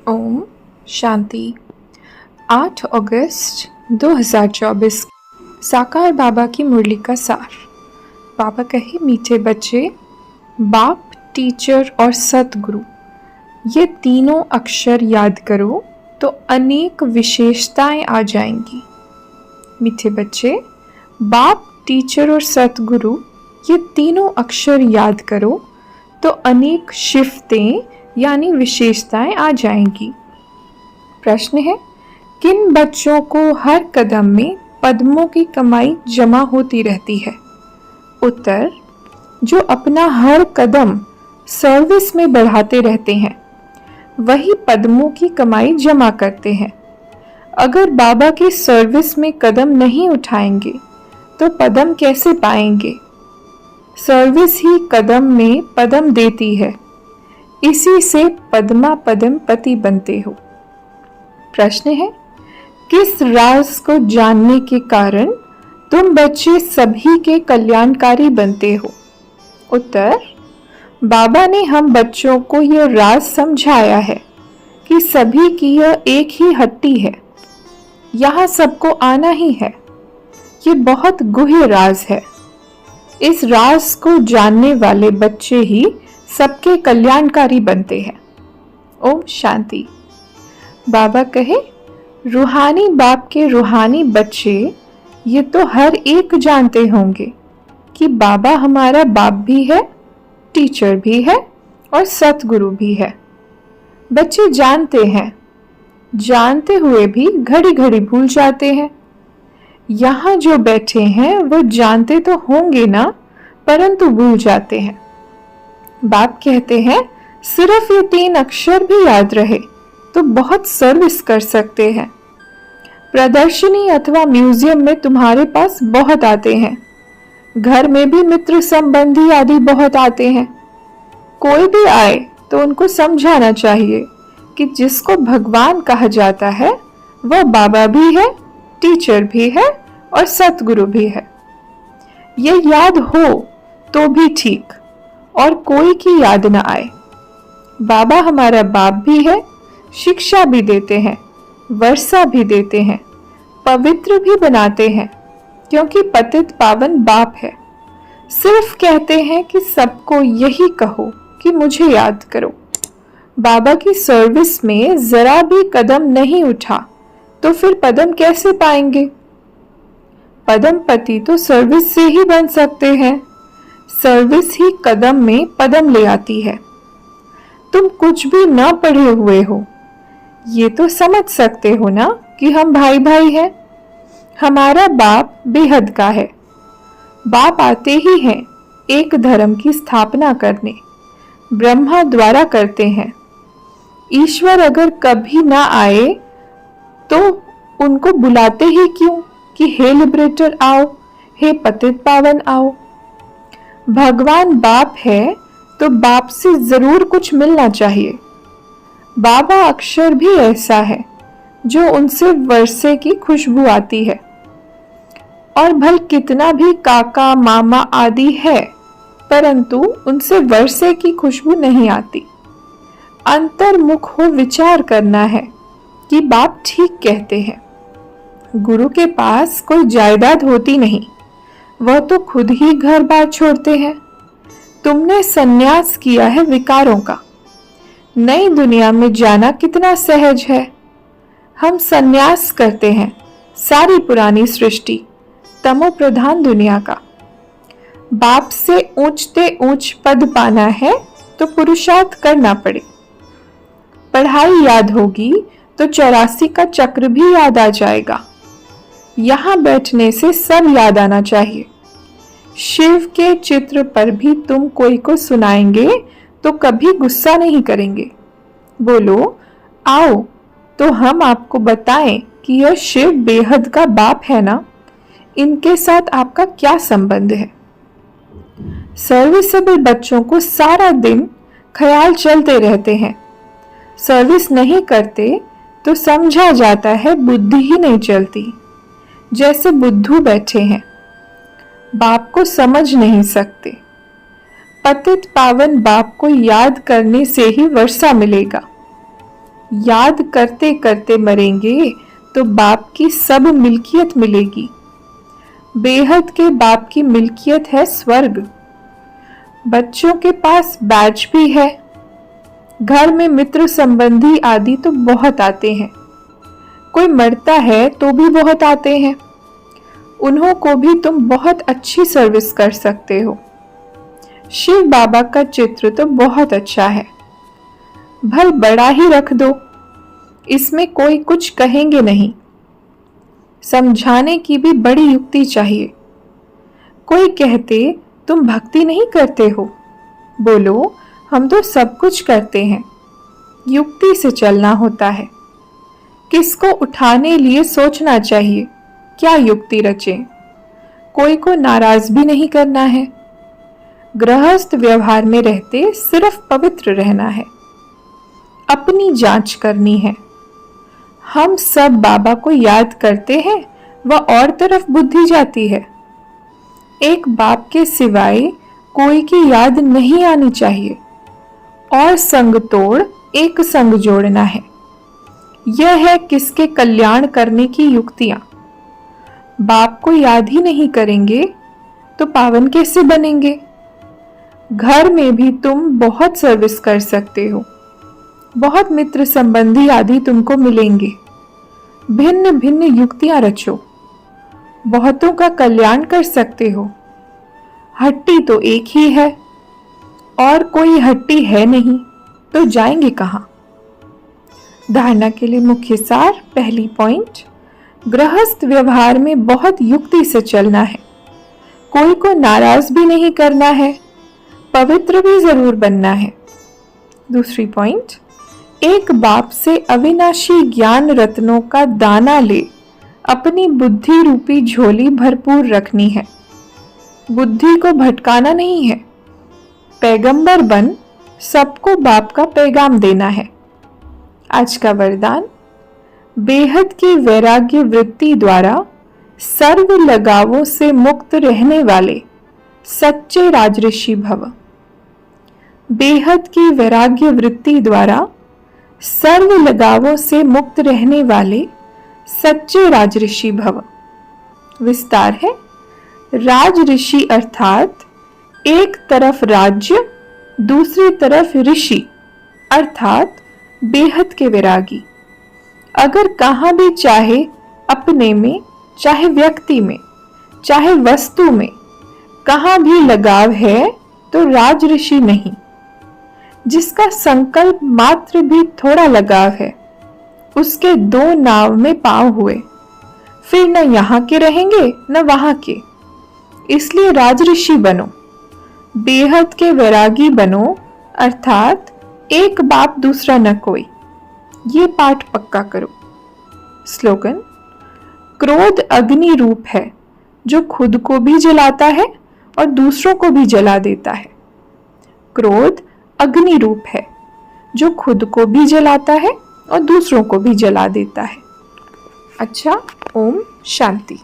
ओम शांति। 8 अगस्त 2024 साकार बाबा की मुरली का सार। बाबा कहे, मीठे बच्चे, बाप, टीचर और सतगुरु, ये तीनों अक्षर याद करो तो अनेक विशेषताएं आ जाएंगी। मीठे बच्चे, बाप, टीचर और सतगुरु, ये तीनों अक्षर याद करो तो अनेक शिफ्तें यानी विशेषताएं आ जाएंगी। प्रश्न है, किन बच्चों को हर कदम में पद्मों की कमाई जमा होती रहती है? उत्तर, जो अपना हर कदम सर्विस में बढ़ाते रहते हैं, वही पद्मों की कमाई जमा करते हैं। अगर बाबा की सर्विस में कदम नहीं उठाएंगे तो पदम कैसे पाएंगे? सर्विस ही कदम में पदम देती है, इसी से पद्मा पदम पति बनते हो। प्रश्न है, किस राज को जानने के कारण तुम बच्चे सभी के कल्याणकारी बनते हो? उत्तर, बाबा ने हम बच्चों को यह राज समझाया है कि सभी की यह एक ही हट्टी है, यहाँ सबको आना ही है। ये बहुत गुह्य राज है। इस राज को जानने वाले बच्चे ही सबके कल्याणकारी बनते हैं। ओम शांति। बाबा कहे, रूहानी बाप के रूहानी बच्चे ये तो हर एक जानते होंगे कि बाबा हमारा बाप भी है, टीचर भी है और सतगुरु भी है। बच्चे जानते हैं, जानते हुए भी घड़ी घड़ी भूल जाते हैं। यहाँ जो बैठे हैं वो जानते तो होंगे ना, परंतु भूल जाते हैं। बाप कहते हैं, सिर्फ ये 3 अक्षर भी याद रहे तो बहुत सर्विस कर सकते हैं। प्रदर्शनी अथवा म्यूजियम में तुम्हारे पास बहुत आते हैं, घर में भी मित्र संबंधी आदि बहुत आते हैं। कोई भी आए तो उनको समझाना चाहिए कि जिसको भगवान कहा जाता है वह बाबा भी है, टीचर भी है और सतगुरु भी है। ये याद हो तो भी ठीक, और कोई की याद न आए। बाबा हमारा बाप भी है, शिक्षा भी देते हैं, वर्षा भी देते हैं, पवित्र भी बनाते हैं, क्योंकि पतित पावन बाप है। सिर्फ कहते हैं कि सबको यही कहो कि मुझे याद करो। बाबा की सर्विस में जरा भी कदम नहीं उठा तो फिर पदम कैसे पाएंगे? पदम पति तो सर्विस से ही बन सकते हैं। सर्विस ही कदम में पदम ले आती है। तुम कुछ भी ना पढ़े हुए हो, ये तो समझ सकते हो ना कि हम भाई भाई हैं। हमारा बाप बेहद का है। बाप आते ही हैं एक धर्म की स्थापना करने, ब्रह्मा द्वारा करते हैं। ईश्वर अगर कभी ना आए तो उनको बुलाते ही क्यों कि हे लिबरेटर आओ, हे पतित पावन आओ। भगवान बाप है तो बाप से जरूर कुछ मिलना चाहिए। बाबा अक्षर भी ऐसा है जो उनसे वर्षे की खुशबू आती है, और भल कितना भी काका मामा आदि है, परंतु उनसे वर्षे की खुशबू नहीं आती। अंतर्मुख हो विचार करना है कि बाप ठीक कहते हैं। गुरु के पास कोई जायदाद होती नहीं, वह तो खुद ही घर बार छोड़ते हैं। तुमने सन्यास किया है विकारों का। नई दुनिया में जाना कितना सहज है। हम सन्यास करते हैं सारी पुरानी सृष्टि, तमो प्रधान दुनिया का। बाप से ऊंचते ऊंच पद पाना है तो पुरुषार्थ करना पड़े। पढ़ाई याद होगी तो 84 का चक्र भी याद आ जाएगा। यहाँ बैठने से सब याद आना चाहिए। शिव के चित्र पर भी तुम कोई को सुनाएंगे तो कभी गुस्सा नहीं करेंगे। बोलो, आओ तो हम आपको बताएं कि यह शिव बेहद का बाप है ना, इनके साथ आपका क्या संबंध है। सर्विसेबल बच्चों को सारा दिन ख्याल चलते रहते हैं। सर्विस नहीं करते तो समझा जाता है बुद्धि ही नहीं चलती, जैसे बुद्धू बैठे हैं, बाप को समझ नहीं सकते। पतित पावन बाप को याद करने से ही वर्षा मिलेगा। याद करते करते मरेंगे तो बाप की सब मिल्कियत मिलेगी। बेहद के बाप की मिल्कियत है स्वर्ग। बच्चों के पास बैच भी है। घर में मित्र संबंधी आदि तो बहुत आते हैं। कोई मरता है तो भी बहुत आते हैं। उन्हों को भी तुम बहुत अच्छी सर्विस कर सकते हो। शिव बाबा का चित्र तो बहुत अच्छा है। भल बड़ा ही रख दो, इसमें कोई कुछ कहेंगे नहीं। समझाने की भी बड़ी युक्ति चाहिए। कोई कहते तुम भक्ति नहीं करते हो, बोलो हम तो सब कुछ करते हैं। युक्ति से चलना होता है। किसको उठाने लिए सोचना चाहिए, क्या युक्ति रचें। कोई को नाराज भी नहीं करना है। गृहस्थ व्यवहार में रहते सिर्फ पवित्र रहना है। अपनी जांच करनी है। हम सब बाबा को याद करते हैं व और तरफ बुद्धि जाती है। एक बाप के सिवाय कोई की याद नहीं आनी चाहिए और संग तोड़ एक संग जोड़ना है। यह है किसके कल्याण करने की युक्तियां। बाप को याद ही नहीं करेंगे तो पावन कैसे बनेंगे। घर में भी तुम बहुत सर्विस कर सकते हो। बहुत मित्र संबंधी आदि तुमको मिलेंगे। भिन्न भिन्न युक्तियां रचो, बहुतों का कल्याण कर सकते हो। हट्टी तो एक ही है और कोई हट्टी है नहीं, तो जाएंगे कहाँ। धारणा के लिए मुख्य सार। पहली पॉइंट, गृहस्थ व्यवहार में बहुत युक्ति से चलना है। कोई को नाराज भी नहीं करना है, पवित्र भी जरूर बनना है। दूसरी पॉइंट, एक बाप से अविनाशी ज्ञान रत्नों का दाना ले अपनी बुद्धि रूपी झोली भरपूर रखनी है। बुद्धि को भटकाना नहीं है। पैगंबर बन सबको बाप का पैगाम देना है। आज का वरदान, बेहद की वैराग्य वृत्ति द्वारा सर्व लगावों से मुक्त रहने वाले सच्चे राजऋषि भव। बेहद की वैराग्य वृत्ति द्वारा सर्व लगावों से मुक्त रहने वाले सच्चे राजऋषि भव। विस्तार है, राज ऋषि अर्थात एक तरफ राज्य, दूसरी तरफ ऋषि अर्थात बेहद के वैरागी। अगर कहां भी चाहे अपने में, चाहे व्यक्ति में, चाहे वस्तु में, कहां भी लगाव है तो राज ऋषि नहीं। जिसका संकल्प मात्र भी थोड़ा लगाव है, उसके दो नाव में पांव हुए, फिर न यहाँ के रहेंगे न वहां के। इसलिए राजऋषि बनो, बेहद के वैरागी बनो, अर्थात एक बाप दूसरा न कोई। ये पाठ पक्का करो। स्लोगन, क्रोध अग्नि रूप है जो खुद को भी जलाता है और दूसरों को भी जला देता है। क्रोध अग्नि रूप है जो खुद को भी जलाता है और दूसरों को भी जला देता है। अच्छा, ओम शांति।